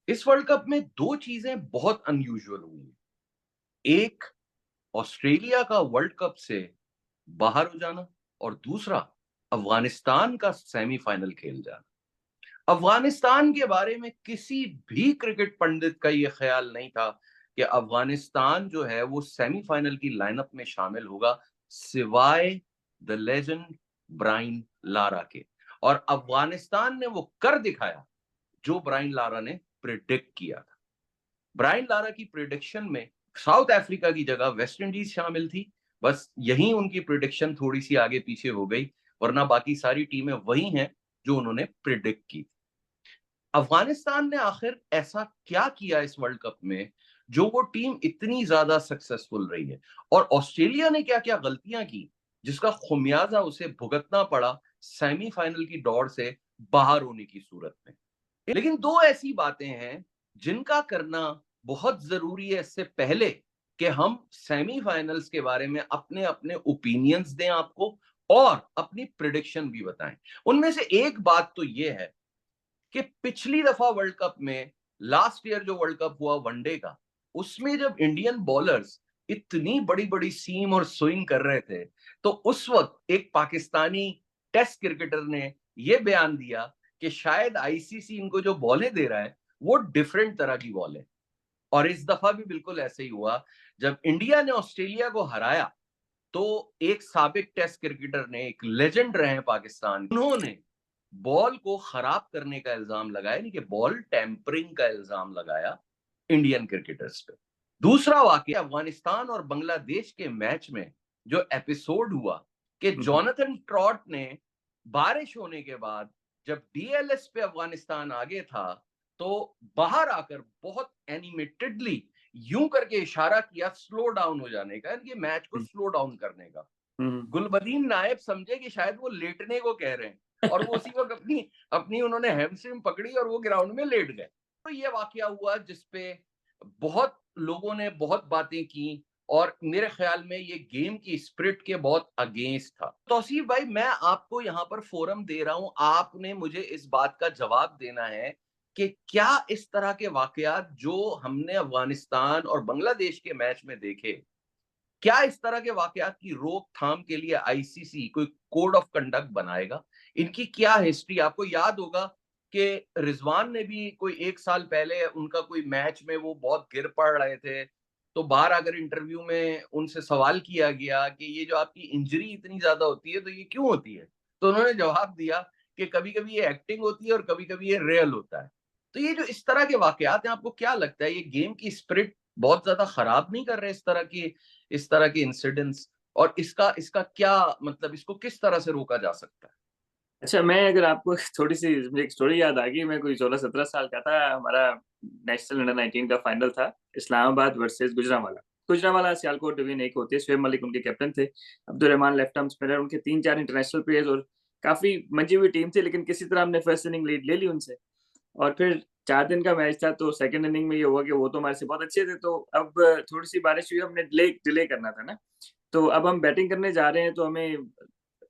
इस world cup में दो चीजें बहुत अनयूजुअल हुई हैं। एक, ऑस्ट्रेलिया का वर्ल्ड कप से बाहर हो जाना, और दूसरा, अफगानिस्तान का सेमीफाइनल खेल जाना। अफगानिस्तान के बारे में किसी भी क्रिकेट पंडित का यह ख्याल नहीं था कि अफगानिस्तान जो है वो सेमीफाइनल की लाइनअप में शामिल होगा, सिवाय द लेजेंड ब्रायन लारा के। और अफगानिस्तान ने वो कर दिखाया जो ब्रायन लारा ने प्रिडिक्ट किया था। ब्रायन लारा की प्रिडिक्शन में साउथ अफ्रीका की जगह वेस्ट इंडीज शामिल थी। बस यही उनकी प्रिडिक्शन थोड़ी सी आगे पीछे हो गई, वरना बाकी सारी टीमें वही हैं जो उन्होंने प्रिडिक्ट की। अफगानिस्तान ने आखिर ऐसा क्या किया इस वर्ल्ड कप में जो वो टीम इतनी ज्यादा सक्सेसफुल रही है, और ऑस्ट्रेलिया ने क्या क्या गलतियां की जिसका खुमियाजा उसे भुगतना पड़ा सेमीफाइनल की दौड़ से बाहर होने की सूरत में। लेकिन दो ऐसी बातें हैं जिनका करना बहुत जरूरी है इससे पहले कि हम सेमीफाइनल्स के बारे में अपने अपने ओपिनियंस दें आपको, और अपनी प्रिडिक्शन भी बताएं। उनमें से एक बात तो यह है कि पिछली दफा वर्ल्ड कप में, लास्ट ईयर जो वर्ल्ड कप हुआ वनडे का, उसमें जब इंडियन बॉलर्स इतनी बड़ी बड़ी सीम और स्विंग कर रहे थे, तो उस वक्त एक पाकिस्तानी टेस्ट क्रिकेटर ने यह बयान दिया कि शायद आईसीसी इनको जो बॉलें दे रहा है वो डिफरेंट तरह की बॉलें। और इस दफा भी बिल्कुल ऐसे ही हुआ। जब इंडिया ने ऑस्ट्रेलिया को हराया, तो एक साबिक टेस्ट क्रिकेटर ने, एक लेजेंड रहे हैं पाकिस्तान, उन्होंने बॉल को खराब करने का इल्जाम लगाया, यानी कि बॉल टेम्परिंग का इल्जाम लगाया इंडियन क्रिकेटर्स पे। दूसरा वाकया अफगानिस्तान और बांग्लादेश के मैच में जो एपिसोड हुआ कि हम्म। जोनाथन ट्रॉट ने बारिश होने के बाद, जब डीएलएस पे अफगानिस्तान आगे था, तो बाहर आकर बहुत एनिमेटेडली यूं करके इशारा किया स्लो डाउन हो जाने का, यानी कि मैच को स्लो डाउन करने का। हम्म। गुलबदीन नायब समझे कि शायद वो लेटने को कह रहे हैं, और वो उसी वक्त अपनी अपनी उन्होंने हैमस्ट्रिंग पकड़ी और वो ग्राउंड में लेट गए। तो ये वाकया हुआ जिसपे बहुत लोगों ने बहुत बातें की, और मेरे ख्याल में ये गेम की स्पिरिट के बहुत अगेंस्ट था। तौसीफ भाई, मैं आपको यहाँ पर फोरम दे रहा हूँ, आपने मुझे इस बात का जवाब देना है कि क्या इस तरह के वाकयात जो हमने अफगानिस्तान और बांग्लादेश के मैच में देखे, क्या इस तरह के वाकयात की रोकथाम के लिए आईसीसी कोई कोड ऑफ कंडक्ट बनाएगा? इनकी क्या हिस्ट्री, आपको याद होगा कि रिजवान ने भी कोई एक साल पहले उनका कोई मैच में वो बहुत गिर पड़ रहे थे, तो बाहर आकर इंटरव्यू में उनसे सवाल किया गया कि ये जो आपकी इंजरी इतनी ज्यादा होती है तो ये क्यों होती है? तो उन्होंने जवाब दिया कि कभी कभी ये एक्टिंग होती है और कभी कभी ये रियल होता है। तो ये जो इस तरह के वाकयात हैं, आपको क्या लगता है ये गेम की स्पिरिट बहुत ज्यादा खराब नहीं कर रहे इस तरह के इंसिडेंट्स? और इसका इसका क्या मतलब, इसको किस तरह से रोका जा सकता है? अच्छा, मैं अगर आपको थोड़ी-सी मुझे एक स्टोरी याद आ गई, मैं कोई 16-17 साल का था, हमारा नेशनल अंडर 19 का फाइनल था, इस्लामाबाद वर्सेस गुजरांवाला। गुजरांवाला सियालकोट डिवीजन 1 होती है, शोएब मलिक उनके कैप्टन थे, Abdul Rahman left arm spinner, उनके 3-4 इंटरनेशनल प्लेयर्स और काफ़ी मंजी हुई टीम थी, लेकिन किसी तरह हमने फर्स्ट इनिंग लीड ले ली उनसे। और फिर 4 दिन का मैच था, तो सेकंड इनिंग में ये हुआ कि वो तो हमारे से बहुत अच्छे थे, तो अब थोड़ी-सी बारिश हुई, हमने डिले डिले करना था ना, तो अब हम बैटिंग करने जा रहे हैं, तो हमें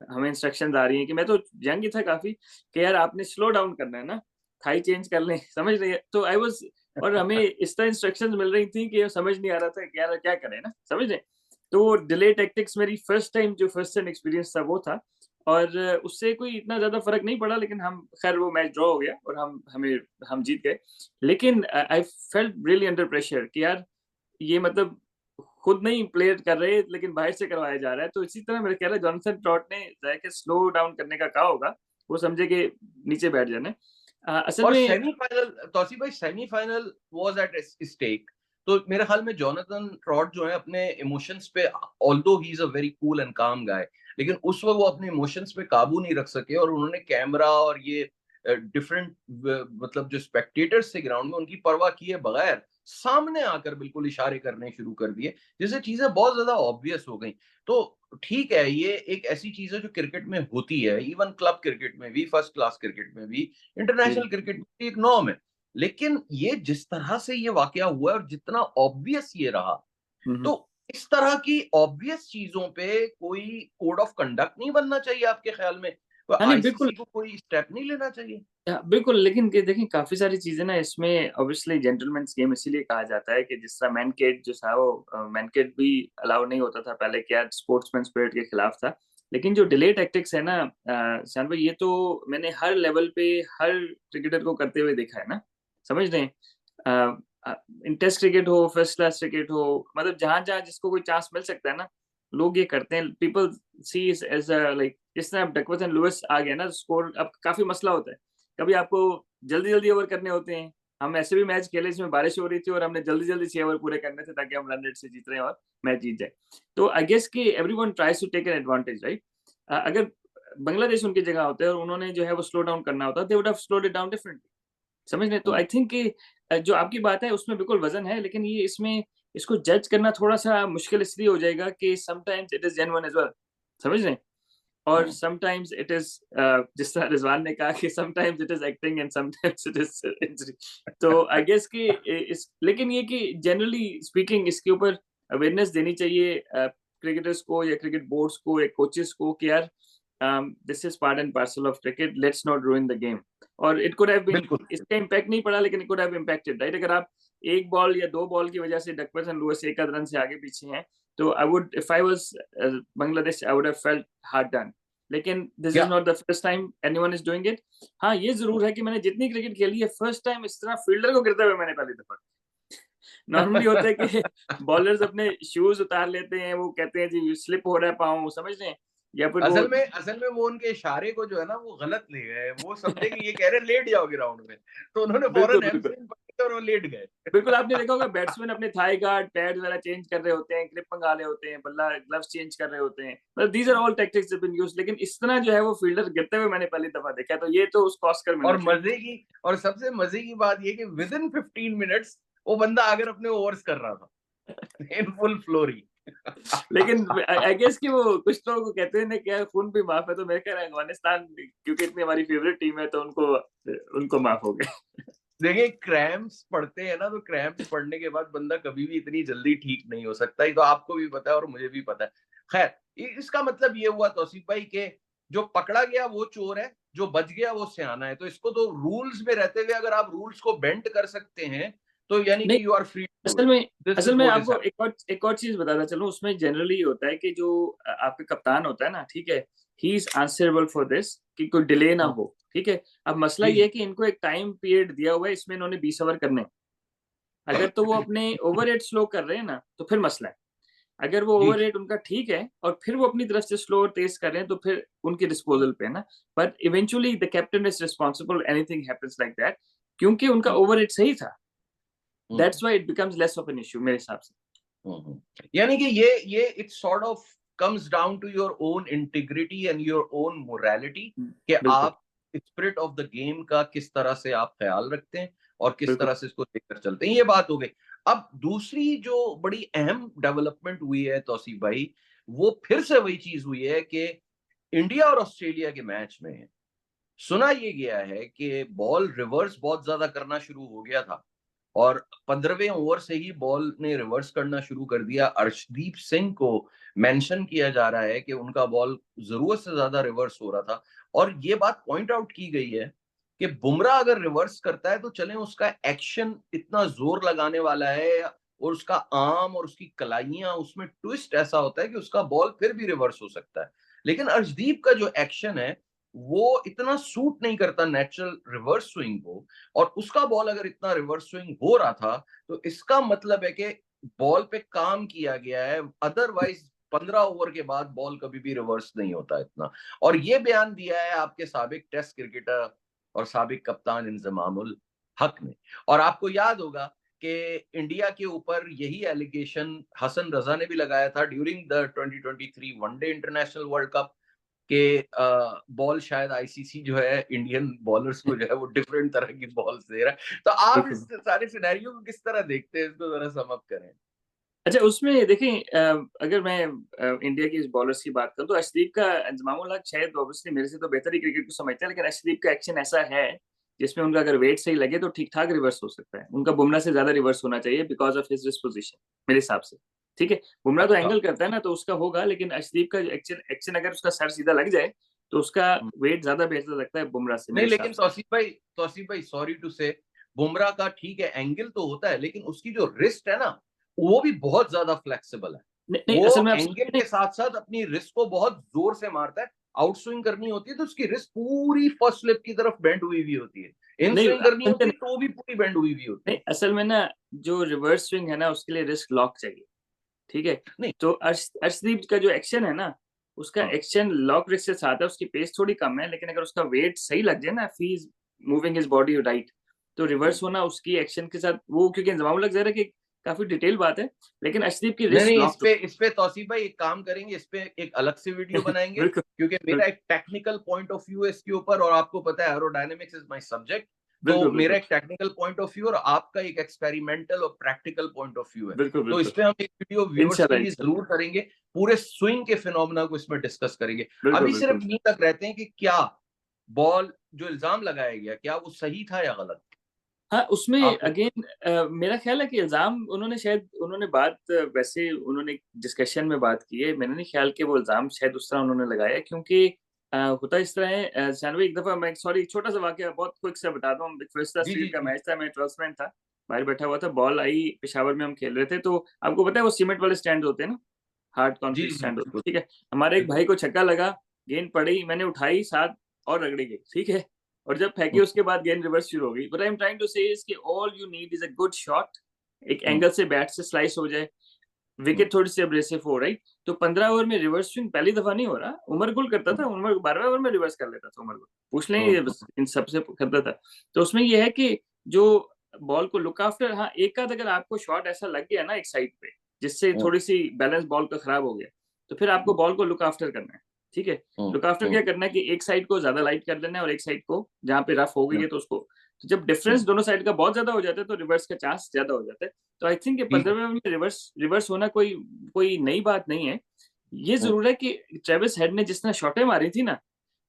हमें इंस्ट्रक्शंस आ रही हैं कि मैं तो यंग ही था काफ़ी कि यार आपने स्लो डाउन करना है ना, थाई चेंज कर लें, समझ रही है? तो आई वाज़ और हमें इस तरह इंस्ट्रक्शंस मिल रही थी कि समझ नहीं आ रहा था कि यार क्या करें ना, समझ रहे हैं? तो डिले टैक्टिक्स मेरी फर्स्ट टाइम जो फर्स्ट हैंड एक्सपीरियंस था वो था और उससे कोई इतना ज़्यादा फ़र्क नहीं पड़ा लेकिन हम खैर वो मैच ड्रॉ हो गया और हम जीत गए। लेकिन I felt really under pressure कि यार ये मतलब खुद नहीं प्लेयर कर रहे लेकिन बाहर से करवाया जा रहा है। तो इसी तरह मेरा ख्याल है जॉनसन ट्रॉट ने जाके स्लो डाउन करने का कहा होगा। वो समझे कि नीचे बैठ जाना है। असल और में सेमीफाइनल, तौसीफ भाई, सेमीफाइनल वाज एट स्टेक। तो मेरे ख्याल में जोनाथन ट्रॉट जो है अपने इमोशंस पे, although he is a very cool and काम गाय, लेकिन उस वक्त वो अपने इमोशंस पे काबू नहीं रख सके, और उन्होंने कैमरा और ये डिफरेंट मतलब जो स्पेक्टेटर्स थे ग्राउंड में, उनकी परवाह किए बगैर सामने आकर बिल्कुल इशारे करने शुरू कर दिए, जिससे चीजें बहुत ज्यादा ऑब्वियस हो गई। तो ठीक है, ये एक ऐसी चीज है जो क्रिकेट में होती है, इवन क्लब क्रिकेट में भी, फर्स्ट क्लास क्रिकेट में भी, जी, इंटरनेशनल क्रिकेट में एक नॉर्म है। लेकिन ये जिस तरह से ये वाकया हुआ है और जितना ऑब्वियस ये रहा, हुँ, हुँ। तो इस तरह की ऑब्वियस चीजों पे कोई कोड ऑफ कंडक्ट नहीं बनना चाहिए आपके ख्याल में? हाँ, नहीं बिल्कुल आईसीसी को कोई स्टेप नहीं लेना चाहिए? बिल्कुल, लेकिन देखिए काफ़ी सारी चीज़ें ना इसमें ऑब्वियसली जेंटलमैन्स गेम इसीलिए कहा जाता है कि जिस तरह मैनकेट जो था वो मैनकेट भी अलाउ नहीं होता था पहले, क्या स्पोर्ट्समैन स्पिरिट के खिलाफ था। लेकिन जो डिले टैक्टिक्स है ना शान भाई, ये तो मैंने हर लेवल पे हर क्रिकेटर को करते हुए देखा है ना, समझ रहे हैं? अ अ, इन टेस्ट क्रिकेट हो, फर्स्ट क्लास क्रिकेट हो, मतलब जहाँ-जहाँ जिसको कोई चांस मिल सकता है ना, लोग ये करते हैं। People see it as a like जिस तरह डकवर्थ एंड लुईस आ गया ना, स्कोर अब काफ़ी मसला होता है। कभी आपको जल्दी-जल्दी ओवर करने होते हैं। हम ऐसे भी मैच खेले जिसमें बारिश हो रही थी और हमने जल्दी-जल्दी 6 ओवर पूरे करने थे ताकि हम रन रेट से जीत रहे हैं और मैच जीत जाए। तो आई गेस कि everyone tries to take an advantage, right? अगर बांग्लादेश उनकी जगह होते और उन्होंने जो है वो स्लो डाउन करना होता, they would have slowed it down differently. समझ रहे हैं? तो हम्म, आई थिंक कि जो आपकी बात है उसमें बिल्कुल वज़न है, लेकिन ये इसमें इसको जज करना थोड़ा-सा मुश्किल इसलिए हो जाएगा कि sometimes it is genuine as well. समझ रहे हैं? और हम्म, समटाइम्स इट इज़ जिस तरह रिज़वान ने कहा कि sometimes it is acting and sometimes it is injury. तो आई गेस कि इस लेकिन ये कि जनरली स्पीकिंग इसके ऊपर अवेयरनेस देनी चाहिए क्रिकेटर्स को या क्रिकेट बोर्ड्स को या कोचेस को कि यार this is part and parcel of cricket, let's not रूइन the game. और इट कुड हैव बीन, बिल्कुल। इसका इम्पैक्ट नहीं पड़ा लेकिन it could have impacted, right? अगर आप 1 बॉल या 2 बॉल की वजह से डकवर्थ एंड लुईस 1 आध रन से आगे पीछे हैं, तो I would if I was Bangladesh I would have felt hard done. लेकिन दिस या is not the first time anyone is doing it. हाँ, ये ज़रूर है कि मैंने जितनी क्रिकेट खेली है, फर्स्ट टाइम इस तरह फील्डर को गिरते हुए मैंने पहली दफ़ा। नॉर्मली होता है कि बॉलर्स अपने शूज़ उतार लेते हैं, वो कहते हैं जी स्लिप हो रहा है पाँव, समझ रहे हैं? या फिर वो असल में वो उनके इशारे को जो है ना वो गलत ले गए। वो समझे कि ये कह रहे हैं लेट जाओ ग्राउंड में। तो उन्होंने बिल्कुल, फौरन बिल्कुल। हैमस्ट्रिंग पकड़ी और वो लेट गए। बिल्कुल, आपने देखा होगा बैट्समैन अपने थाई गार्ड, पैड्स वगैरह चेंज कर रहे होते हैं, ग्रिप मंगा रहे होते हैं, बल्ला ग्लव्स चेंज कर रहे होते हैं। मतलब these are all tactics have been used, लेकिन इस तरह जो है वो फील्डर गिरते हुए मैंने पहली दफा देखा है, तो ये तो उसको ऑस्कर मिलना और चाहिए। मजे की और सबसे मजे की बात ये कि विदिन 15 मिनट्स वो बंदा आकर अपने ओवर्स कर रहा था इन फुल फ्लोरी। लेकिन आई गेस कि वो कुछ लोगों को कहते हैं ना कि यार खून भी माफ है, तो मैं कह रहा हूँ अफ़गानिस्तान क्योंकि इतनी हमारी फेवरेट टीम है तो उनको उनको माफ हो गया। देखिए क्रैम्प्स पड़ते हैं ना, तो क्रैम्प्स पड़ने के बाद बंदा कभी भी इतनी जल्दी ठीक नहीं हो सकता। ये तो आपको भी पता है और मुझे भी पता है। खैर, इसका मतलब ये हुआ तौसीफ भाई के जो पकड़ा गया वो चोर है, जो बच गया वो सयाना है। तो इसको तो रूल्स में रहते हुए अगर आप रूल्स को बेंड कर सकते हैं, तो यानी नहीं, कि you are free to do असल इट। में दिस असल इज में व्हाट इज आपको हैपनिंग। एक और चीज़ बताता चलूँ, उसमें जनरली होता है कि जो आपके कप्तान होता है ना, ठीक है? He is answerable for this कि कोई डिले ना हो, ठीक है? अब मसला जी, ये है कि इनको एक टाइम पीरियड दिया हुआ है, इसमें इन्होंने 20 ओवर करने हैं। अगर तो वो अपने ओवर रेट स्लो कर रहे हैं ना, तो फिर मसला है। अगर वो जी, ओवर रेट उनका ठीक है और फिर वो अपनी तरफ से स्लो और तेज़ कर रहे हैं, तो फिर उनके डिस्पोज़ल पे है ना। But eventually the captain is responsible anything happens like that, क्योंकि उनका हुँ, ओवर रेट सही था। हुँ, that's why it becomes less of an issue मेरे हिसाब से। हुँ, हुँ। यानी कि ये it sort of comes down to your own integrity and your own morality कि बिल्कुल, आप स्पिरिट ऑफ द गेम का किस तरह से आप ख्याल रखते हैं और किस बिल्कुल। तरह से इसको लेकर चलते हैं, ये बात हो गई। अब दूसरी जो बड़ी अहम डेवलपमेंट हुई है तौसीफ भाई, वो फिर से वही चीज़ हुई है कि इंडिया और ऑस्ट्रेलिया के मैच में सुना ये गया है कि बॉल रिवर्स बहुत ज़्यादा करना शुरू हो गया था और 15वें ओवर से ही बॉल ने रिवर्स करना शुरू कर दिया। अर्शदीप सिंह को मेंशन किया जा रहा है कि उनका बॉल ज़रूरत से ज़्यादा रिवर्स हो रहा था और ये बात पॉइंट आउट की गई है कि बुमराह अगर रिवर्स करता है तो चलें उसका एक्शन इतना ज़ोर लगाने वाला है और उसका आर्म और उसकी कलाइयाँ उसमें ट्विस्ट ऐसा होता है कि उसका बॉल फिर भी रिवर्स हो सकता है। लेकिन अर्शदीप का जो एक्शन है वो इतना सूट नहीं करता नेचुरल रिवर्स स्विंग को और उसका बॉल अगर इतना रिवर्स स्विंग हो रहा था तो इसका मतलब है कि बॉल पे काम किया गया है। अदरवाइज 15 ओवर के बाद बॉल कभी भी रिवर्स नहीं होता इतना। और ये बयान दिया है आपके साबिक टेस्ट क्रिकेटर और साबिक कप्तान इंजमाम उल हक ने। और आपको याद होगा कि इंडिया के ऊपर यही एलिगेशन हसन रजा ने भी लगाया था during the 2023 one day international world cup कि बॉल शायद आईसीसी जो है इंडियन बॉलर्स को जो है वो डिफरेंट तरह की बॉल्स दे रहा है। तो आप इस बिल्कुल। सारे सिनेरियो को किस तरह देखते हैं? इसको ज़रा सम अप करें। अच्छा, उसमें देखिए अगर मैं इंडिया की इस बॉलर्स की बात करूँ तो अर्शदीप का इंजमामुल हक शायद ऑब्वियसली मेरे से तो बेहतर ही क्रिकेट को समझते हैं, लेकिन अर्शदीप का एक्शन ऐसा है जिसमें उनका अगर वेट सही लगे तो ठीक-ठाक रिवर्स हो सकता है। उनका बुमराह से ज़्यादा रिवर्स होना चाहिए बिकॉज़ ऑफ हिज डिस्पोज़िशन मेरे हिसाब से, ठीक है? बुमराह तो अच्छा। एंगल करता है ना तो उसका होगा, लेकिन अर्शदीप का एक्शन एक्शन अगर उसका सर सीधा लग जाए तो उसका वेट ज्यादा बेहतर लगता है बुमराह से नहीं, मेरे हिसाब लेकिन से। तौसीफ भाई सॉरी टू से, बुमराह का ठीक है एंगल तो होता है, लेकिन उसकी जो रिस्ट है ना, वो भी बहुत ज्यादा फ्लेक्सिबल है। नहीं, नहीं, वो असल में आप एंगल नहीं, के साथ साथ अपनी रिस्ट को बहुत जोर से मारता है। आउट स्विंग करनी होती है तो उसकी रिस्ट पूरी फर्स्ट स्लिप की तरफ बेंड हुई हुई होती है, इन नहीं, स्विंग आप करनी समझे होती है नहीं, तो वो भी पूरी बेंड हुई हुई होती नहीं, है। असल में ना जो रिवर्स स्विंग है ना उसके लिए रिस्क लॉक चाहिए, ठीक है? नहीं। तो अर्शदीप का जो एक्शन है ना, उसका हाँ। एक्शन लॉक रिस्ट के साथ है, उसकी पेस थोड़ी कम है, लेकिन अगर उसका वेट सही लग जाए ना, if he is moving his body right, तो रिवर्स होना उसकी एक्शन के साथ वो, क्योंकि इंजमाम लग जा रहा है कि काफी डिटेल बात है, लेकिन अर्शदीप की नहीं रिस्ट नहीं, लॉक इस पे तौसीफ भाई एक काम करेंगे, इस पे एक अलग से वीडियो बनाएंगे, बिल्कुल, क्योंकि मेरा बिल्कुल, एक टेक्निकल पॉइंट ऑफ व्यू है इसके ऊपर, और आपको पता है एरोडायनेमिक्स इज माय सब्जेक्ट। तो बिल्कुल, मेरा बिल्कुल, एक टेक्निकल पॉइंट ऑफ व्यू और आपका एक एक्सपेरिमेंटल और प्रैक्टिकल पॉइंट ऑफ व्यू है। बिल्कुल, तो इस बिल्कुल, पे हम एक वीडियो व्यूअर्स के इंशाल्लाह, लिए इंशाल्लाह, जरूर करेंगे, पूरे स्विंग के फिनोमेना को इसमें डिस्कस करेंगे। बिल्कुल, अभी बिल्कुल। सिर्फ यहीं तक रहते हैं कि क्या बॉल जो इल्जाम लगाया गया, क्या वो सही था या गलत? हाँ, उसमें आपको अगेन मेरा ख़्याल है कि इल्ज़ाम उन्होंने शायद उन्होंने बात वैसे उन्होंने डिस्कशन में बात की है। मैंने नहीं ख़्याल कि वो इल्ज़ाम शायद उस तरह उन्होंने लगाया है, क्योंकि होता इस तरह है जानवी, एक दफ़ा मैं सॉरी एक छोटा-सा वाक़या बहुत क्विक सा बताता हूँ। फ़िरोज़शाह जी स्ट्रीट जी का जी मैच था, मैं 12th मैन था, बाहर बैठा हुआ था, बॉल आई, पेशावर में हम खेल रहे थे, तो आपको पता है वो सीमेंट वाले स्टैंड होते हैं ना, हार्ड जी कंक्रीट जी स्टैंड होते हैं, बिल्कुल ठीक है? हमारे एक बिल्कुल। भाई को छक्का लगा, गेंद पड़ी, मैंने उठाई, 7 और रगड़ी गई, ठीक है? और जब फेंकी हम्म, उसके बाद गेंद रिवर्स शुरू हो गई। What I am trying to say is कि all you need is a good shot, एक हम्म, एंगल से बैट से स्लाइस हो जाए, हम्म, विकेट थोड़ी-सी एब्रेसिव हो, राइट? तो 15 ओवर में रिवर्स स्विंग पहली दफा नहीं हो रहा। उमर गुल करता था, उमर 12वें ओवर में रिवर्स कर लेता था उमर गुल। पूछ लें ये बस, इन सबसे करता था। तो उसमें ये है कि जो बॉल को लुक आफ्टर, हाँ, एक आध अगर आपको शॉट ऐसा लग गया ना एक साइड पे, जिससे हम्म, थोड़ी-सी बैलेंस बॉल का खराब हो गया, तो फिर आपको बॉल को लुक आफ्टर करना है, ठीक है? हम्म, लुक आफ्टर हम्म, क्या करना है कि एक साइड को ज़्यादा लाइट कर देना है और एक साइड को जहाँ पे रफ हो गई हम्म, है तो उसको, तो जब डिफरेंस हम्म, दोनों साइड का बहुत ज़्यादा हो जाता है तो रिवर्स का चांस ज़्यादा हो जाता है। तो आई थिंक ये ठीक है। 15वें ओवर में रिवर्स रिवर्स होना कोई कोई नई बात नहीं है। ये हम्म, ज़रूर है कि ट्रेविस हेड ने जिस तरह शॉटें मारी थी ना,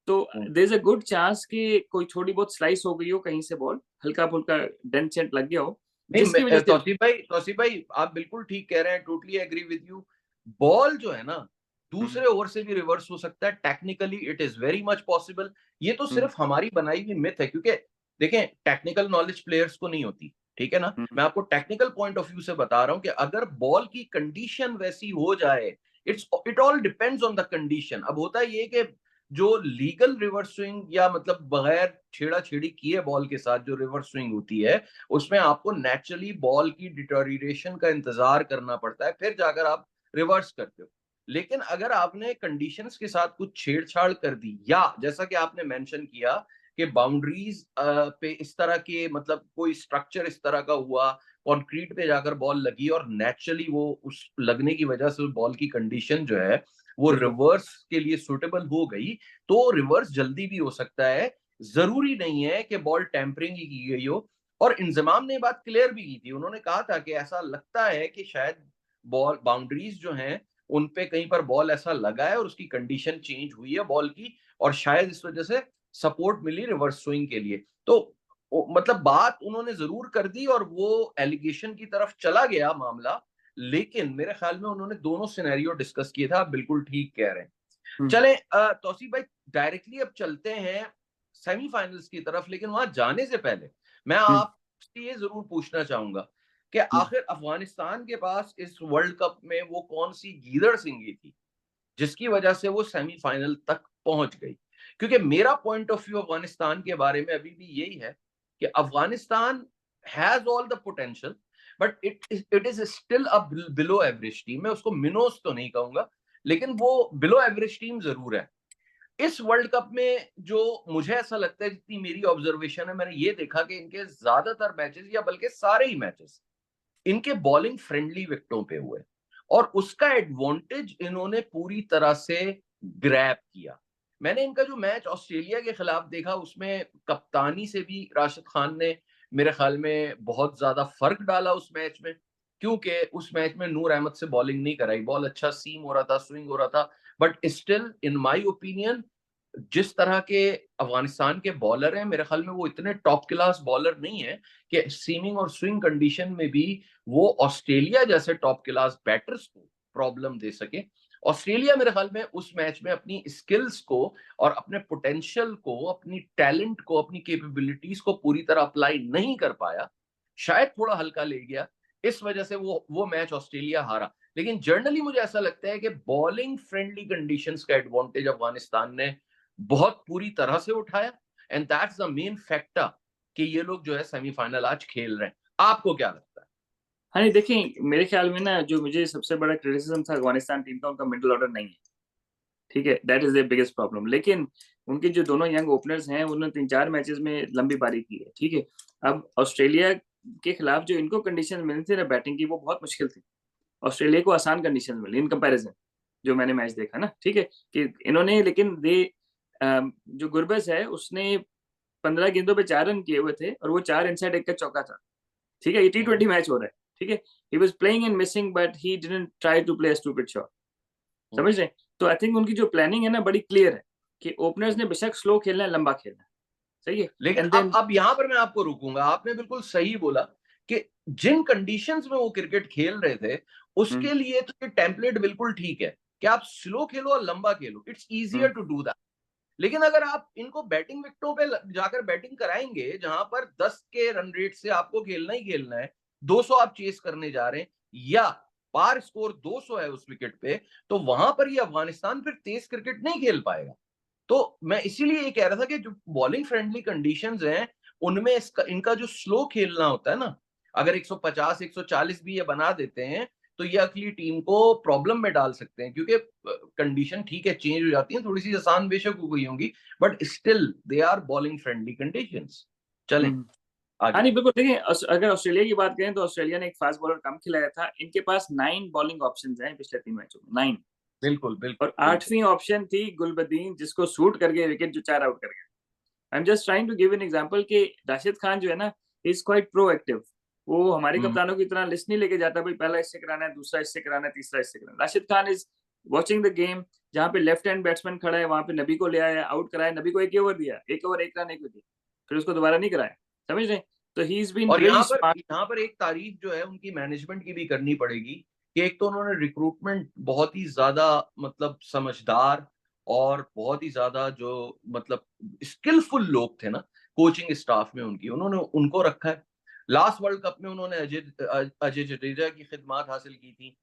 तो हम्म। There is a good chance कि कोई थोड़ी बहुत स्लाइस हो गई हो कहीं से बॉल, हल्का-फुल्का डेंट-शेंट लग गया हो, नहीं, जिसकी वज़ह से तौसीफ भाई आप बिल्कुल ठीक कह रहे हैं, totally agree with you. Ball जो है ना, हुँ, दूसरे ओवर से भी रिवर्स हो सकता है, technically it is very much possible. ये तो हुँ, सिर्फ हमारी बनाई हुई मिथ है, क्योंकि देखें टेक्निकल नॉलेज प्लेयर्स को नहीं होती, ठीक है ना। हुँ, मैं आपको टेक्निकल पॉइंट ऑफ व्यू से बता रहा हूं कि अगर बॉल की कंडीशन वैसी हो जाए, it all depends on the condition. अब होता है ये कि जो लीगल रिवर्स स्विंग या मतलब बगैर छेड़ा छेड़ी किए बॉल के साथ जो रिवर्स स्विंग होती है, उसमें आपको नेचुरली बॉल की डिटोरिएशन का इंतजार करना पड़ता है, फिर जाकर आप रिवर्स करते हो। लेकिन अगर आपने कंडीशंस के साथ कुछ छेड़छाड़ कर दी, या जैसा कि आपने मेंशन किया कि बाउंड्रीज पे इस तरह के मतलब कोई स्ट्रक्चर इस तरह का हुआ, कंक्रीट पे जाकर बॉल लगी और नेचुरली वो उस लगने की वजह से बॉल की कंडीशन जो है वो बिल्कुल। रिवर्स के लिए सुटेबल हो गई, तो रिवर्स जल्दी भी हो सकता है। जरूरी नहीं है कि बॉल टेम्परिंग ही की गई हो। और इंजमाम ने बात क्लियर भी की थी, उन्होंने कहा था कि ऐसा लगता है कि शायद बॉल बाउंड्रीज जो हैं उन पे कहीं पर बॉल ऐसा लगा है और उसकी कंडीशन चेंज हुई है बॉल की, और शायद इस वजह से सपोर्ट मिली रिवर्स स्विंग के लिए। तो मतलब बात उन्होंने जरूर कर दी और वो एलिगेशन की तरफ चला गया मामला, लेकिन मेरे ख्याल में उन्होंने दोनों सिनेरियो डिस्कस किए थे। आप बिल्कुल ठीक कह रहे हैं। हुँ, चलें तौसीफ भाई, डायरेक्टली अब चलते हैं सेमीफाइनल्स की तरफ, लेकिन वहां जाने से पहले मैं हुँ, आपसे ये जरूर पूछना चाहूंगा कि हुँ, आखिर अफगानिस्तान के पास इस वर्ल्ड कप में वो कौन सी गीदड़ सिंगी थी जिसकी वजह से वो सेमीफाइनल तक पहुंच गई। क्योंकि मेरा पॉइंट ऑफ व्यू अफगानिस्तान के बारे में अभी भी यही है कि Afghanistan has all the potential, but it is still a below average team. मैं उसको मिनोस तो नहीं कहूंगा, लेकिन वो बिलो एवरेज टीम जरूर है। इस वर्ल्ड कप में जो मुझे ऐसा लगता है, जितनी मेरी ऑब्जर्वेशन है, मैंने ये देखा कि इनके ज्यादातर मैचेस या बल्कि सारे ही मैचेस इनके बॉलिंग फ्रेंडली विकेटों पे हुए, और उसका एडवांटेज इन्होंने पूरी तरह से ग्रैब किया। मैंने इनका जो मैच ऑस्ट्रेलिया के खिलाफ देखा, उसमें कप्तानी से भी राशिद खान ने मेरे ख्याल में बहुत ज्यादा फर्क डाला उस मैच में, क्योंकि उस मैच में नूर अहमद से बॉलिंग नहीं कराई, बॉल अच्छा सीम हो रहा था, स्विंग हो रहा था, but still in my opinion जिस तरह के अफगानिस्तान के बॉलर हैं, मेरे ख्याल में वो इतने टॉप क्लास बॉलर नहीं है कि सीमिंग और स्विंग कंडीशन में भी वो ऑस्ट्रेलिया जैसे टॉप क्लास बैटर्स को प्रॉब्लम दे सके। ऑस्ट्रेलिया मेरे ख्याल में उस मैच में अपनी स्किल्स को और अपने पोटेंशियल को, अपनी टैलेंट को, अपनी कैपेबिलिटीज को पूरी तरह अप्लाई नहीं कर पाया, शायद थोड़ा हल्का ले गया, इस वजह से वो मैच ऑस्ट्रेलिया हारा। लेकिन जनरली मुझे ऐसा लगता है कि बॉलिंग फ्रेंडली कंडीशंस का एडवांटेज अफगानिस्तान ने बहुत पूरी तरह से उठाया, and that's the main factor कि ये लोग जो है सेमीफाइनल आज खेल रहे हैं। आपको क्या लगता है? हाँ नहीं, देखिए मेरे ख्याल में ना जो मुझे सबसे बड़ा क्रिटिसिज्म था अफगानिस्तान टीम का, उनका मिडिल ऑर्डर नहीं है, ठीक है, that is the biggest problem. लेकिन उनके जो दोनों यंग ओपनर्स हैं उन्होंने 3-4 मैचेस में लंबी पारी की है, ठीक है। अब ऑस्ट्रेलिया के खिलाफ जो इनको कंडीशन मिली थी ना बैटिंग की, वो बहुत मुश्किल थी। ऑस्ट्रेलिया को आसान कंडीशन मिली इन कंपैरिजन, जो मैंने मैच देखा ना, ठीक है, कि इन्होंने लेकिन जो गुरबस है उसने 15 गेंदों पे 4 रन किए हुए थे और वो 4 इनसाइड 1 का चौका था, ठीक है। ये T20 मैच हो रहा है, ठीक है। He was playing and missing but he didn't try to play a stupid shot, समझ रहे हैं? तो आई थिंक उनकी जो प्लानिंग है ना बड़ी क्लियर है कि ओपनर्स ने बेशक स्लो खेलना है, लंबा खेलना है, सही है। लेकिन एंड देन अब यहाँ पर मैं आपको रोकूंगा, आपने बिल्कुल सही बोला कि जिन कंडीशंस में वो क्रिकेट खेल रहे थे उसके लिए तो ये टेम्पलेट बिल्कुल ठीक है कि आप स्लो खेलो और लंबा खेलो, it's easier to do that. लेकिन अगर आप इनको बैटिंग विकेटों पे जाकर बैटिंग कराएंगे जहां पर 10 के रन रेट से आपको खेलना ही खेलना है, 200 आप चेस करने जा रहे हैं या पार स्कोर 200 है उस विकेट पे, तो वहां पर ये अफगानिस्तान फिर तेज क्रिकेट नहीं खेल पाएगा। तो मैं इसीलिए ये कह रहा था कि जो बॉलिंग फ्रेंडली कंडीशंस हैं उनमें इनका जो स्लो खेलना होता है ना, अगर 150 140 भी ये बना देते हैं तो ये अगली टीम को प्रॉब्लम में डाल सकते हैं, क्योंकि कंडीशन ठीक है चेंज हो जाती है, थोड़ी सी आसान बेशक हो गई होंगी, but still they are bowling friendly conditions. चलें हाँ आगे। नहीं बिल्कुल, देखिए अगर ऑस्ट्रेलिया की बात करें तो ऑस्ट्रेलिया ने एक फास्ट बॉलर कम खिलाया था, इनके पास 9 बॉलिंग ऑप्शंस हैं पिछले 3 मैचों में, 9। बिल्कुल बिल्कुल और बिल्कुल। 8वीं ऑप्शन थी गुलबदीन, जिसको शूट करके विकेट जो 4 आउट कर गया। I am just trying to give an example कि राशिद खान जो है ना, इज क्वाइट प्रोएक्टिव। वो हमारे हम्म, कप्तानों की तरह लिस्ट नहीं लेके जाता, भाई पहला इससे कराना है, दूसरा इससे कराना है, तीसरा इससे कराना है। Rashid Khan is watching the game, जहाँ पे लेफ्ट हैंड बैट्समैन खड़ा है वहां पे नबी को ले आया, आउट कराया, नबी को 1 ओवर दिया, 1 ओवर 1 रन 1 विकेट, फिर उसको दोबारा नहीं कराया, समझ रहे हैं? तो ही इज बीन और रियली यहाँ पर स्मार्ट। यहाँ पर एक तारीफ जो है उनकी मैनेजमेंट की भी करनी पड़ेगी कि एक तो उन्होंने रिक्रूटमेंट बहुत ही ज्यादा मतलब समझदार और बहुत ही ज्यादा जो मतलब स्किलफुल लोग थे ना कोचिंग स्टाफ में उनकी, उन्होंने उनको रखा है। लास्ट वर्ल्ड कप में उन्होंने अजय अजय जडेजा की खिदमात हासिल की थी।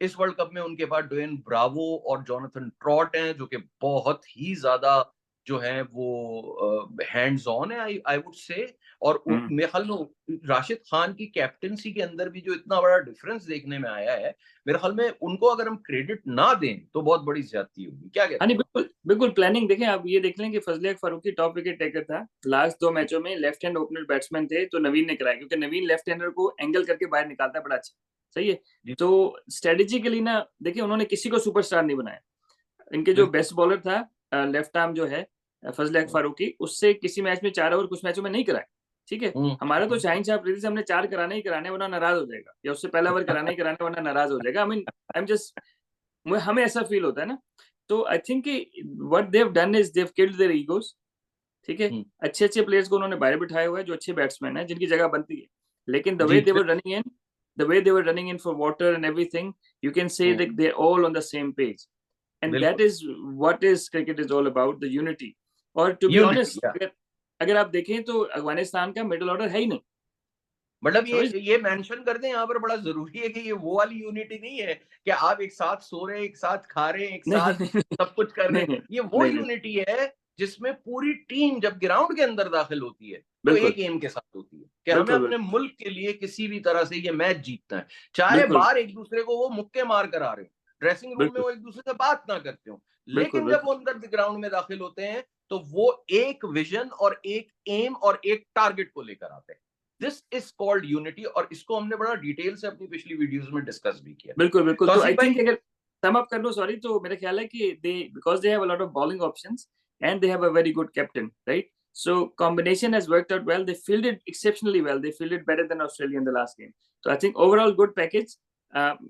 इस वर्ल्ड कप में उनके पास ड्वेन ब्रावो और जोनाथन ट्रॉट हैं जो कि बहुत ही ज्यादा जो है वो हैंड्स ऑन है, आई वुड से। और मेरे ख्याल में राशिद खान की कैप्टनसी के अंदर भी जो इतना बड़ा डिफरेंस देखने में आया है, मेरे ख्याल में उनको अगर हम क्रेडिट ना दें तो बहुत बड़ी ज्यादती होगी। क्या हाँ कहते नहीं हो? बिल्कुल बिल्कुल, प्लानिंग देखें आप, ये देख लें कि फजले फारूकी टॉप विकेट टेकर था लास्ट 2 मैचों में, लेफ्ट हैंड ओपनर बैट्समैन थे, तो नवीन ने कराया, क्योंकि नवीन लेफ्ट हैंडर को एंगल करके बाहर निकालता है बड़ा अच्छा, सही है। जी, तो स्ट्रेटेजिकली ना देखिए उन्होंने किसी को सुपरस्टार नहीं बनाया। इनके जो बिल्कुल। बेस्ट बॉलर था लेफ्ट आर्म जो है फजले फारूकी, उससे किसी मैच में 4 ओवर कुछ मैचों में नहीं कराए, ठीक है। हम्म, हमारा तो शाहीन शाह अफरीदी से हमने 4 कराने ही कराने, वरना नाराज हो जाएगा, या उससे पहला ओवर कराने ही कराने वरना नाराज हो जाएगा। आई एम जस्ट, हमें ऐसा फील होता है ना। तो I think what they have done is they have killed their egos, ठीक है। हम्म, अच्छे अच्छे प्लेयर्स को उन्होंने बाहर बिठाया हुआ है जो अच्छे बैट्समैन हैं, जिनकी जगह बनती है। लेकिन जी, the way they were running in for water and everything, you can say hmm, that they are all on the same page, and that बिल्कुल। Is what is cricket is all about, the unity. और to be unity, honest, अगर आप देखें तो अफगानिस्तान का middle order है ही नहीं, मतलब समझ। ये मेंशन कर दें यहाँ पर, बड़ा जरूरी है कि ये वो वाली यूनिटी नहीं है कि आप एक साथ सो रहे हैं, एक साथ खा रहे हैं, एक नहीं साथ नहीं सब कुछ कर रहे नहीं हैं। नहीं ये वो नहीं नहीं, यूनिटी है जिसमें पूरी टीम जब ग्राउंड के अंदर दाखिल होती है तो बिल्कुल एक एम के साथ होती है कि हमें बिल्कुल अपने मुल्क के लिए किसी भी तरह से ये मैच जीतना है। चाहे बिल्कुल बाहर एक दूसरे को वो मुक्के मार कर आ रहे हो, ड्रेसिंग रूम में बिल्कुल वो एक दूसरे से बात ना करते हो, बिल्कुल लेकिन जब बिल्कुल वो अंदर ग्राउंड में दाखिल होते हैं तो वो एक विजन और एक एम और एक टारगेट को लेकर आते हैं। दिस इज कॉल्ड यूनिटी, और इसको हमने बड़ा डिटेल से अपनी पिछली वीडियोस में डिस्कस भी किया। बिल्कुल बिल्कुल। तो तौसीफ आई भाई। थिंक अगर सम अप कर लो, सॉरी, तो मेरा ख्याल है कि दे, because they have a lot of bowling options and they have a very good captain, right? So combination has worked out well. They fielded exceptionally well. They fielded better than Australia in the last game. So I think overall good package.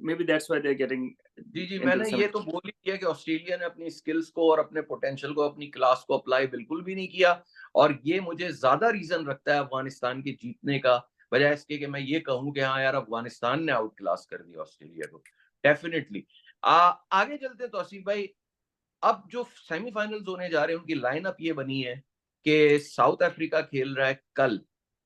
Maybe that's why they're getting जी जी, into मैंने the ये semi. तो बोल ही दिया कि Australia ने अपनी स्किल्स को और अपने पोटेंशियल को, अपनी क्लास को अप्लाई बिल्कुल भी नहीं किया, और ये मुझे ज्यादा रीजन रखता है अफगानिस्तान के जीतने का, बजाय इसके कि मैं ये कहूं कि हाँ यार अफगानिस्तान ने आउट क्लास कर दिया ऑस्ट्रेलिया को। डेफिनेटली। आगे चलते हैं तौसीफ भाई। अब जो सेमीफाइनल्स होने जा रहे हैं उनकी लाइनअप ये बनी है कि साउथ अफ्रीका खेल रहा है कल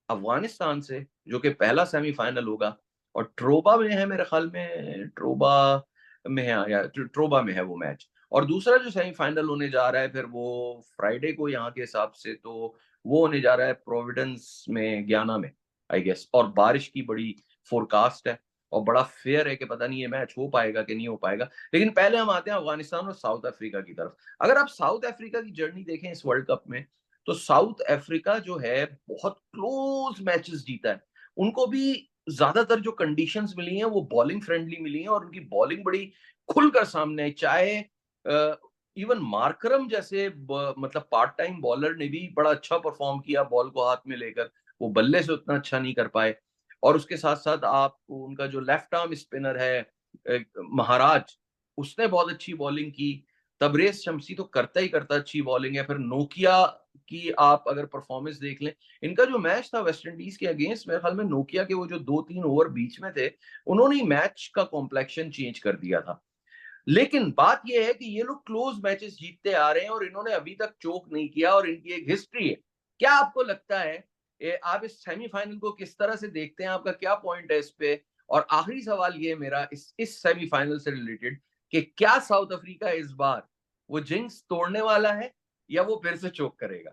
अफगानिस्तान से, जो कि पहला सेमीफाइनल होगा, और ट्रोबा में है मेरे ख्याल में, ट्रोबा में है या ट्रोबा में है वो मैच। और दूसरा जो सेमीफाइनल होने जा रहा है फिर वो फ्राइडे को यहाँ के हिसाब से, तो वो होने जा रहा है प्रोविडेंस में, गयाना में आई गेस। और बारिश की बड़ी फोरकास्ट है और बड़ा फेयर है कि पता नहीं ये मैच हो पाएगा कि नहीं हो पाएगा। लेकिन पहले हम आते हैं अफगानिस्तान और साउथ अफ्रीका की तरफ। अगर आप साउथ अफ्रीका की जर्नी देखें इस वर्ल्ड कप में, तो साउथ अफ्रीका जो है बहुत क्लोज मैचेस जीता है। उनको भी ज्यादातर जो कंडीशंस मिली हैं वो बॉलिंग फ्रेंडली मिली हैं और उनकी बॉलिंग बड़ी खुलकर सामने आई। चाहे इवन मार्करम जैसे मतलब पार्ट टाइम बॉलर ने भी बड़ा अच्छा परफॉर्म किया बॉल को हाथ में लेकर, वो बल्ले से उतना अच्छा नहीं कर पाए। और उसके साथ साथ आप उनका जो लेफ्ट आर्म स्पिनर है महाराज, उसने बहुत अच्छी बॉलिंग की। तबरेज शमसी तो करता ही करता अच्छी बॉलिंग है। फिर नोकिया की आप अगर परफॉर्मेंस देख लें, इनका जो मैच था वेस्ट इंडीज के अगेंस्ट, मेरे ख्याल में नोकिया के वो जो 2-3 ओवर बीच में थे, उन्होंने ही मैच का कॉम्प्लेक्शन चेंज कर दिया था। लेकिन बात यह है कि ये लोग क्लोज मैचेस जीतते आ रहे हैं और इन्होंने अभी तक चोक नहीं किया और इनकी एक हिस्ट्री है। क्या आपको लगता है आप इस सेमीफाइनल को किस तरह से देखते हैं? आपका क्या पॉइंट है इस पे? और आखिरी सवाल ये मेरा इस सेमीफाइनल से रिलेटेड, कि क्या साउथ अफ्रीका इस बार वो जिंक्स तोड़ने वाला है या वो फिर से चोक करेगा?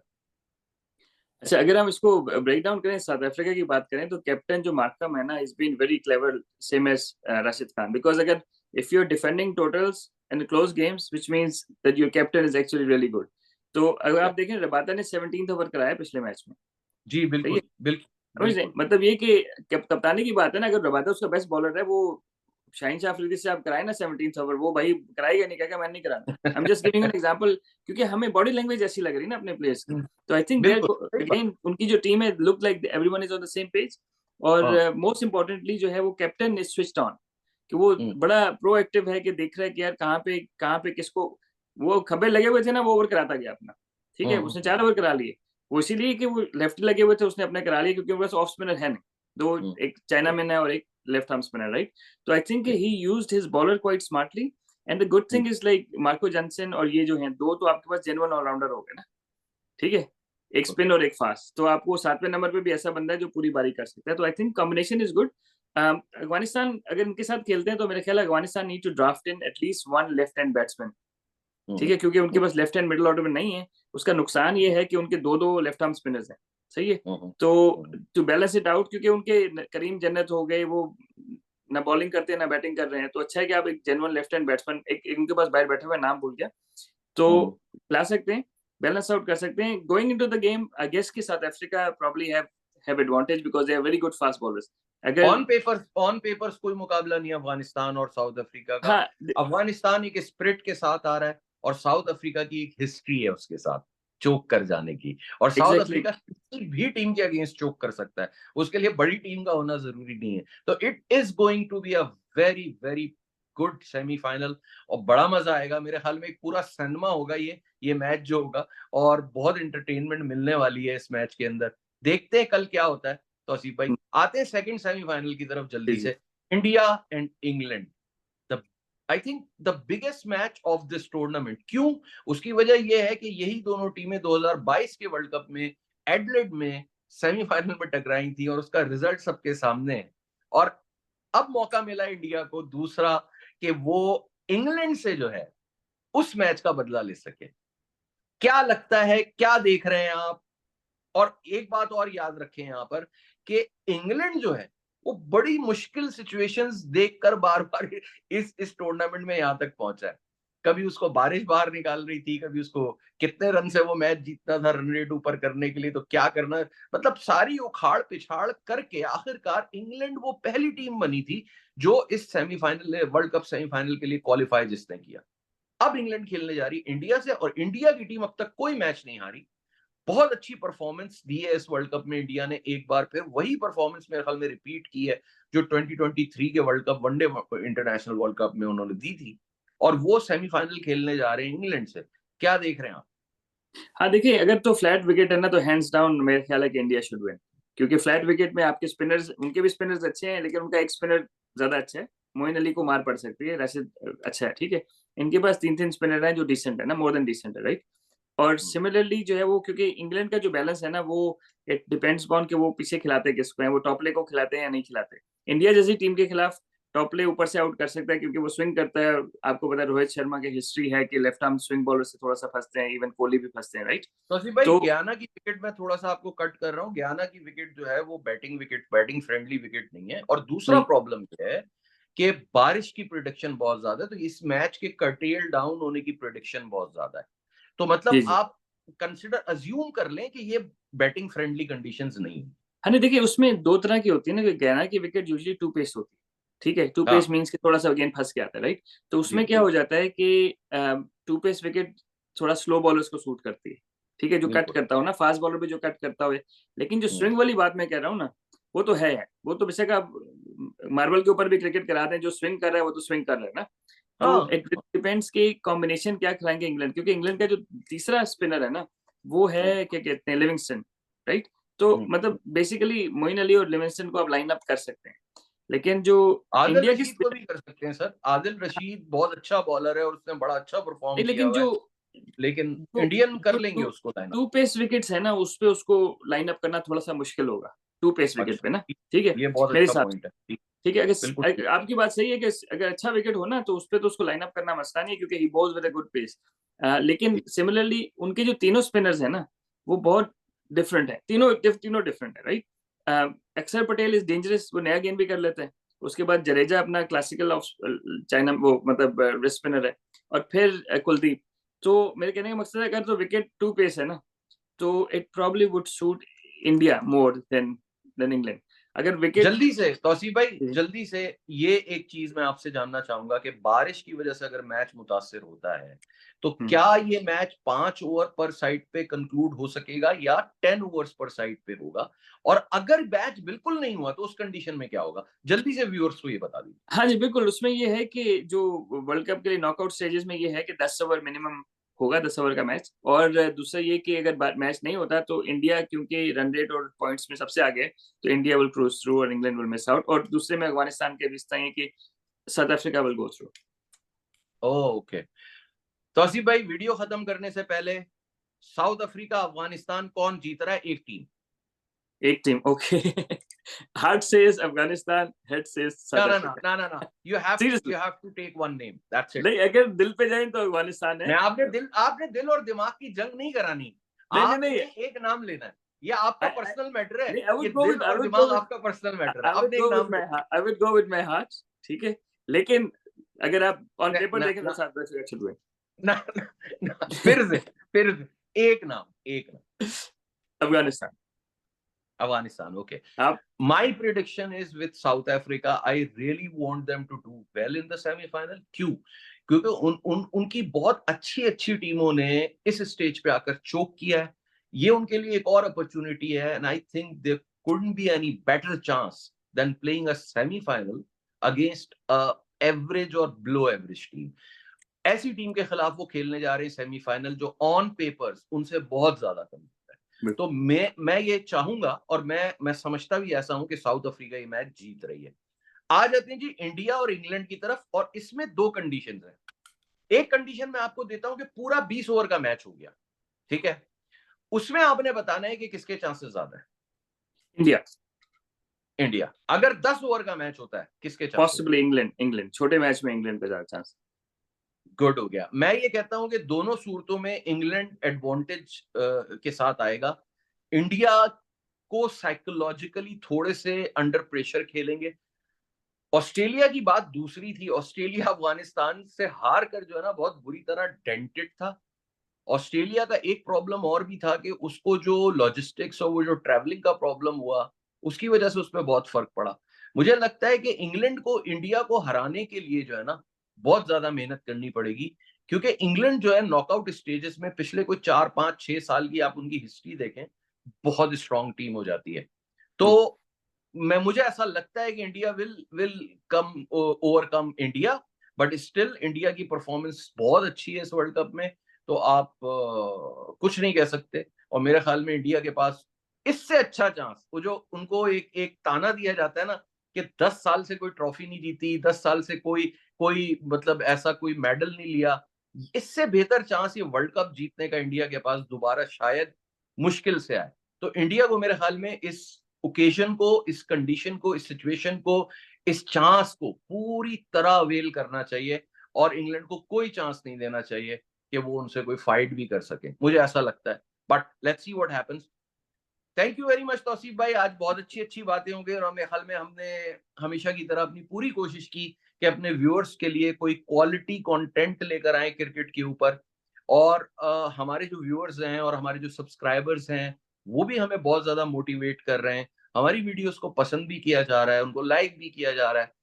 अच्छा, अगर हम इसको ब्रेक डाउन करें, साउथ अफ्रीका की बात करें, तो कैप्टन जो मार्करम है ना, is been very clever, same as Rashid Khan, because अगर if you are defending totals in close games, which means that your captain is actually really good. तो अगर आप देखें, रबादा ने 17th ओवर कराया पिछले मैच में, जी सही है। बिल्कुल बिल्कुल समझ रहे हैं? बिल्कुल। मतलब ये कि कप्तानी की बात है ना, अगर रबादा उसका बेस्ट बॉलर है, वो शाहीन शाह अफरीदी से आप कराए ना 17th ओवर, वो भाई कराएगा नहीं, कहेगा मैं नहीं कराना। आई am just giving an example, क्योंकि हमें बॉडी लैंग्वेज ऐसी लग रही है ना अपने प्लेयर्स की। तो आई थिंक देयर बिल्कुल सही बात। अगेन उनकी जो टीम है, look like everyone is on the same page. और हाँ। मोस्ट इंपॉर्टेंटली जो है वो कैप्टन इज स्विच्ड ऑन, कि वो हम्म, बड़ा प्रोएक्टिव है, कि देख रहा है कि यार कहाँ पे किसको, वो खब्बे लगे हुए थे ना, वो ओवर कराता गया अपना। ठीक है, हम्म, उसने 4 ओवर करा लिए। वो इसीलिए कि वो लेफ्ट लगे हुए थे, उसने अपने करा लिए, क्योंकि उनके पास ऑफ स्पिनर है नहीं। दो, हम्म, एक चाइना मैन है और एक लेफ्ट आर्म स्पिनर, राइट। तो I think he used his bowler quite smartly. And the good hmm, thing is like Marco Jansen और ये जो हैं दो, तो आपके पास जेन्युइन ऑलराउंडर हो गए ना। ठीक है, एक स्पिन और एक फास्ट, तो आपको 7वें नंबर पे भी ऐसा बंदा है जो पूरी बारी कर सकता है। तो I think combination is good. Afghanistan अगर इनके साथ खेलते हैं, तो मेरे ख्याल है Afghanistan need to draft in at least one left hand batsman. ठीक हम्म, है, क्योंकि उनके पास लेफ्ट हैंड मिडिल ऑर्डर में नहीं है। उसका नुकसान ये है कि उनके दो दो लेफ्ट आर्म स्पिनर्स हैं, सही है। हम्म, तो टू बैलेंस इट आउट, क्योंकि उनके करीम जन्नत हो गए, वो ना बॉलिंग करते हैं ना बैटिंग कर रहे हैं, तो अच्छा है कि आप एक जेन्युइन लेफ्ट हैंड बैट्समैन, एक उनके पास बाहर बैठा हुआ है, नाम भूल गया, तो हम्म। ला सकते हैं, बैलेंस आउट कर सकते हैं। Going into the game, I guess कि South Africa probably have advantage, because they are very good fast bowlers. अगर ऑन पेपर्स कोई मुकाबला नहीं है अफगानिस्तान और साउथ अफ्रीका का। हाँ, अफगानिस्तान एक स्पिरिट के साथ आ रहा है और साउथ अफ्रीका की एक हिस्ट्री है उसके साथ चोक कर जाने की। और साउथ एग्जैक्टली। अफ्रीका किसी भी टीम के अगेंस्ट चोक कर सकता है, उसके लिए बड़ी टीम का होना जरूरी नहीं है। तो it is going to be a very very good semifinal और बड़ा मजा आएगा। मेरे ख्याल में एक पूरा सिनेमा होगा ये मैच जो होगा, और बहुत इंटरटेनमेंट मिलने वाली है इस मैच के अंदर। देखते हैं कल क्या होता है। तौसीफ भाई, आते हैं सेकंड सेमीफाइनल की तरफ जी जल्दी जी। से। India and England, the I think the biggest match of this tournament. क्यों? उसकी वजह यह है कि यही दोनों टीमें 2022 के वर्ल्ड कप में एडलेड में सेमीफाइनल में टकराई थी और उसका रिजल्ट सबके सामने है। और अब मौका मिला इंडिया को दूसरा, कि वो इंग्लैंड से जो है उस मैच का बदला ले सके। क्या लगता है, क्या देख रहे हैं आप? और एक बात और याद रखें यहां पर, कि इंग्लैंड जो है वो बड़ी मुश्किल सिचुएशंस देखकर बार बार इस टूर्नामेंट में यहां तक पहुंचा है। कभी उसको बारिश बाहर निकाल रही थी, कभी उसको कितने रन से वो मैच जीतना था रन रेट ऊपर करने के लिए, तो क्या करना है। मतलब सारी उखाड़ पिछाड़ करके आखिरकार इंग्लैंड वो पहली टीम बनी थी जो इस सेमीफाइनल वर्ल्ड कप सेमीफाइनल के लिए क्वालिफाई जिसने किया। अब इंग्लैंड खेलने जा रही इंडिया से, और इंडिया की टीम अब तक कोई मैच नहीं हारी। बहुत अच्छी परफॉर्मेंस दी है इस वर्ल्ड कप में इंडिया ने। एक बार फिर वही परफॉर्मेंस मेरे ख्याल में रिपीट की है जो 2023 के world cup one day international world cup में उन्होंने दी थी, और वो सेमीफाइनल खेलने जा रहे हैं इंग्लैंड से। क्या देख रहे हैं आप? हाँ, देखिए, अगर तो फ्लैट विकेट है ना, तो हैंड्स डाउन मेरे ख्याल है कि इंडिया शुड विन। क्योंकि फ्लैट विकेट में आपके स्पिनर्स, उनके भी स्पिनर्स अच्छे हैं, लेकिन उनका एक स्पिनर ज्यादा अच्छा है, मोइन अली को मार पड़ सकती है, राशिद अच्छा है, ठीक है। इनके पास 3-3 स्पिनर हैं जो डिसेंट है ना, मोर देन डिसेंट है, राइट? और सिमिलरली जो है वो, क्योंकि इंग्लैंड का जो बैलेंस है ना, वो इट डिपेंड्स अपॉन कि वो पीछे खिलाते किसको हैं, वो टॉप प्ले को खिलाते हैं या नहीं खिलाते। इंडिया जैसी टीम के खिलाफ टॉप प्ले ऊपर से आउट कर सकता है, क्योंकि वो स्विंग करता है। आपको पता है रोहित शर्मा की हिस्ट्री है कि लेफ्ट आर्म स्विंग बॉलर से थोड़ा सा फंसते हैं, इवन कोहली भी फंसते हैं, राइट? तो आसिफ भाई, तो गयाना की विकेट में थोड़ा सा आपको कट कर रहा हूँ। गयाना की विकेट जो है वो बैटिंग फ्रेंडली विकेट नहीं है। और दूसरा नहीं, प्रॉब्लम ये है कि बारिश की प्रिडिक्शन बहुत ज्यादा है, तो इस मैच के कर्टेल डाउन होने की प्रिडिक्शन बहुत ज्यादा है। तो जी मतलब जी। आप कंसिडर अज्यूम कर लें कि ये बैटिंग फ्रेंडली कंडीशंस नहीं है। हाँ नहीं, देखिए उसमें दो तरह की होती है ना, कि गैना की विकेट यूजली टू पेस होती है, ठीक है। टू पेस हाँ मीन्स कि थोड़ा सा गेंद फंस के आता है, राइट? तो जी उसमें क्या हो बिल्कुल जाता है कि टू पेस विकेट थोड़ा स्लो बॉलर्स को सूट करती है, ठीक है, जो कट बिल्कुल। करता हो ना, फास्ट बॉलर भी जो कट करता हो। लेकिन जो हम्म, स्विंग वाली बात मैं कह रहा हूँ ना, वो तो है। वो तो बेशक आप मार्बल के ऊपर भी क्रिकेट करा दें, जो स्विंग कर रहा है वो तो स्विंग कर रहा है ना। तो हाँ इट डिपेंड्स कि कॉम्बिनेशन क्या खिलाएंगे इंग्लैंड, क्योंकि इंग्लैंड का जो तीसरा स्पिनर है ना, वो हम्म, है क्या कहते हैं, लिविंगस्टन, राइट? तो हम्म। मतलब बेसिकली मोइन अली और लिविंगस्टन को आप लाइन अप कर सकते हैं। लेकिन जो आदिल इंडिया की रशीद को स्पिनर, भी कर सकते हैं सर। आदिल रशीद बहुत अच्छा बॉलर है और उसने बड़ा अच्छा परफॉर्म नहीं, किया लेकिन हुआ जो है। लेकिन जो इंडियन कर जो लेंगे उसको line up. Two pace wickets है ना, उस पे उसको लाइन अप करना थोड़ा सा मुश्किल होगा, टू पेस विकेट अच्छा, पे ना, ठीक है, ये बहुत मेरे अच्छा हिसाब से। पॉइंट है। ठीक, ठीक है, बिल्कुल अगर ठीक। आपकी बात सही है कि अगर अच्छा विकेट हो ना, तो उस पे तो उसको लाइन अप करना मसला नहीं है, क्योंकि he bowls with a good pace. लेकिन ठीक। सिमिलरली उनके जो तीनों स्पिनर्स हैं ना, वो बहुत डिफरेंट है, तीनों डिफरेंट है, राइट? अक्षर पटेल इज डेंजरस, वो नया गेंद भी कर लेते हैं। उसके बाद जडेजा अपना क्लासिकल ऑफ चाइना, वो मतलब रिस्ट स्पिनर है। और फिर कुलदीप। तो मेरे कहने का मकसद है, अगर तो विकेट टू पेस है ना, तो it probably would suit India more than England. अगर विकेट, जल्दी से तौसीफ भाई, जल्दी से ये एक चीज मैं आपसे जानना चाहूंगा कि बारिश की वजह से अगर मैच मुतासिर होता है तो क्या ये मैच 5 ओवर पर साइड पे कंक्लूड हो सकेगा या 10 ओवर्स पर साइड पे होगा? और अगर मैच बिल्कुल नहीं हुआ तो उस कंडीशन में क्या होगा? जल्दी से व्यूअर्स को ये बता दीजिए। हाँ जी, बिल्कुल, उसमें ये है कि जो वर्ल्ड कप के लिए नॉकआउट स्टेजेस में ये है कि 10 ओवर मिनिमम होगा, 10 ओवर का मैच। और दूसरा ये कि अगर मैच नहीं होता तो इंडिया, क्योंकि रन रेट और पॉइंट्स में सबसे आगे है, तो इंडिया विल क्रूज थ्रू और इंग्लैंड विल मिस आउट। और दूसरे में अफगानिस्तान के भी इस तरह है कि South Africa will go through. Okay. Tauseef भाई, वीडियो खत्म करने से पहले साउथ अफ्रीका अफगानिस्तान कौन जीत रहा है? एक टीम। एक team, okay. Heart says Afghanistan, head says ना साउथ ना ना अफ्रीका। ना ना ना, seriously, you have to take one name, that's it. नहीं, अगर दिल पे जाए तो अफगानिस्तान है। मैं आपने दिल और दिमाग की जंग नहीं करानी। नहीं नहीं नहीं, आपने एक नाम लेना है। ये आपका पर्सनल मैटर है। नहीं, ये दिल और दिमाग आपका पर्सनल मैटर है। I would आपने एक go with नाम my लेना heart. I would go with my heart. ठीक है, लेकिन अगर आप ऑन है। पेपर ना देखें तो ना साथ में शुरू है। ना, ना, ना, फिर से एक नाम। अफगानिस्तान। अफगानिस्तान, ओके। आप, My prediction is with South Africa. I really want them to do well in the semi-final. क्यों? क्योंकि उनकी बहुत अच्छी अच्छी टीमों ने इस स्टेज पे आकर चोक किया है। ये उनके लिए एक और अपॉर्चुनिटी है and I think there couldn't be any better chance than playing a semi-final against a average or below average team. ऐसी टीम के खिलाफ वो खेलने जा रहे हैं सेमीफाइनल, जो ऑन पेपर्स उनसे बहुत ज्यादा कम है। तो मैं ये चाहूंगा और मैं समझता भी ऐसा हूं कि साउथ अफ्रीका ये मैच जीत रही है। आ जाते हैं जी इंडिया और इंग्लैंड की तरफ, और इसमें दो कंडीशंस हैं। एक कंडीशन मैं आपको देता हूं कि पूरा 20 ओवर का मैच हो गया, ठीक है? उसमें आपने बताना है कि किसके चांसेस ज्यादा है। इंडिया। इंडिया। अगर 10 ओवर का मैच होता है, किसके चांसेस है? Possibly England. इंग्लैंड छोटे मैच में इंग्लैंड का ज्यादा चांस। गुड, हो गया। मैं ये कहता हूं कि दोनों सूरतों में इंग्लैंड एडवांटेज के साथ आएगा। इंडिया को साइकोलॉजिकली थोड़े से अंडर प्रेशर खेलेंगे। ऑस्ट्रेलिया की बात दूसरी थी। ऑस्ट्रेलिया अफगानिस्तान से हार कर जो है ना बहुत बुरी तरह डेंटेड था। ऑस्ट्रेलिया का एक प्रॉब्लम और भी था कि उसको जो लॉजिस्टिक्स और वो जो ट्रैवलिंग का प्रॉब्लम हुआ, उसकी वजह से उसमें बहुत फर्क पड़ा। मुझे लगता है कि इंग्लैंड को इंडिया को हराने के लिए जो है ना बहुत ज्यादा मेहनत करनी पड़ेगी, क्योंकि इंग्लैंड जो है नॉकआउट स्टेजेस में पिछले कोई 4 5 6 साल की आप उनकी हिस्ट्री देखें, बहुत स्ट्रांग टीम हो जाती है। तो मुझे ऐसा लगता है कि India will come overcome India, but still India की परफॉर्मेंस बहुत अच्छी है इस वर्ल्ड कप में। तो आप कुछ नहीं कह सकते। और मेरे ख्याल में इंडिया के पास इससे अच्छा चांस, वो जो उनको एक एक ताना दिया जाता है ना कि 10 साल से कोई ट्रॉफी नहीं जीती, 10 साल से कोई कोई मतलब ऐसा कोई मेडल नहीं लिया। इससे बेहतर चांस ये वर्ल्ड कप जीतने का इंडिया के पास दोबारा शायद मुश्किल से आए। तो इंडिया को मेरे ख्याल में इस ओकेजन को, इस कंडीशन को, इस सिचुएशन को, इस चांस को पूरी तरह अवेल करना चाहिए और इंग्लैंड को कोई चांस नहीं देना चाहिए कि वो उनसे कोई फाइट भी कर सके। मुझे ऐसा लगता है। But let's see what happens. Thank you very much Tauseef भाई, आज बहुत अच्छी बातें होंगी और मेरे ख्याल में हमने हमेशा की तरह अपनी पूरी कोशिश की कि अपने व्यूअर्स के लिए कोई क्वालिटी कंटेंट लेकर आए क्रिकेट के ऊपर। और हमारे जो व्यूअर्स हैं और हमारे जो सब्सक्राइबर्स हैं वो भी हमें बहुत ज्यादा मोटिवेट कर रहे हैं। हमारी वीडियोस को पसंद भी किया जा रहा है, उनको लाइक भी किया जा रहा है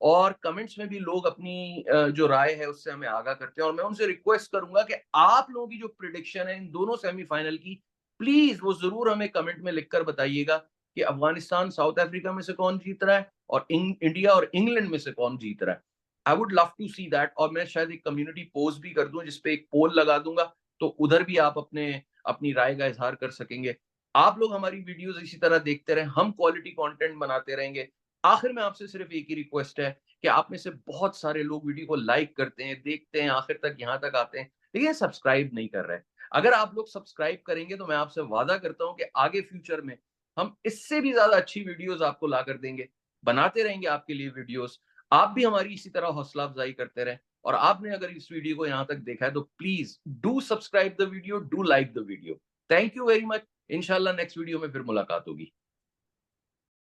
और कमेंट्स में भी लोग अपनी जो राय है उससे हमें आगाह करते हैं। और मैं उनसे रिक्वेस्ट करूंगा कि आप लोगों की जो प्रिडिक्शन है इन दोनों सेमीफाइनल की, प्लीज वो जरूर हमें कमेंट में लिखकर बताइएगा कि अफगानिस्तान साउथ अफ्रीका में से कौन जीत रहा है और इंडिया और इंग्लैंड में से कौन जीत रहा है। I would love to see that. और मैं शायद एक कम्युनिटी पोस्ट भी कर दूं जिसपे एक पोल लगा दूंगा, तो उधर भी आप अपनी राय का इजहार कर सकेंगे। आप लोग हमारी वीडियोस इसी तरह देखते रहें, हम क्वालिटी कंटेंट बनाते रहेंगे। आखिर में आपसे सिर्फ एक ही रिक्वेस्ट है कि आप में से बहुत सारे लोग वीडियो को लाइक करते हैं, देखते हैं, आखिर तक यहाँ तक आते हैं, लेकिन सब्सक्राइब नहीं कर रहे हैं। अगर आप लोग सब्सक्राइब करेंगे तो मैं आपसे वादा करता हूं कि आगे फ्यूचर में हम इससे भी ज्यादा अच्छी वीडियोस आपको ला कर देंगे, बनाते रहेंगे आपके लिए वीडियोस। आप भी हमारी इसी तरह हौसला अफजाई करते रहें। और आपने अगर इस वीडियो को यहाँ तक देखा है तो please do subscribe the video, do like the video. Thank you very much. इंशाल्लाह नेक्स्ट वीडियो में फिर मुलाकात होगी।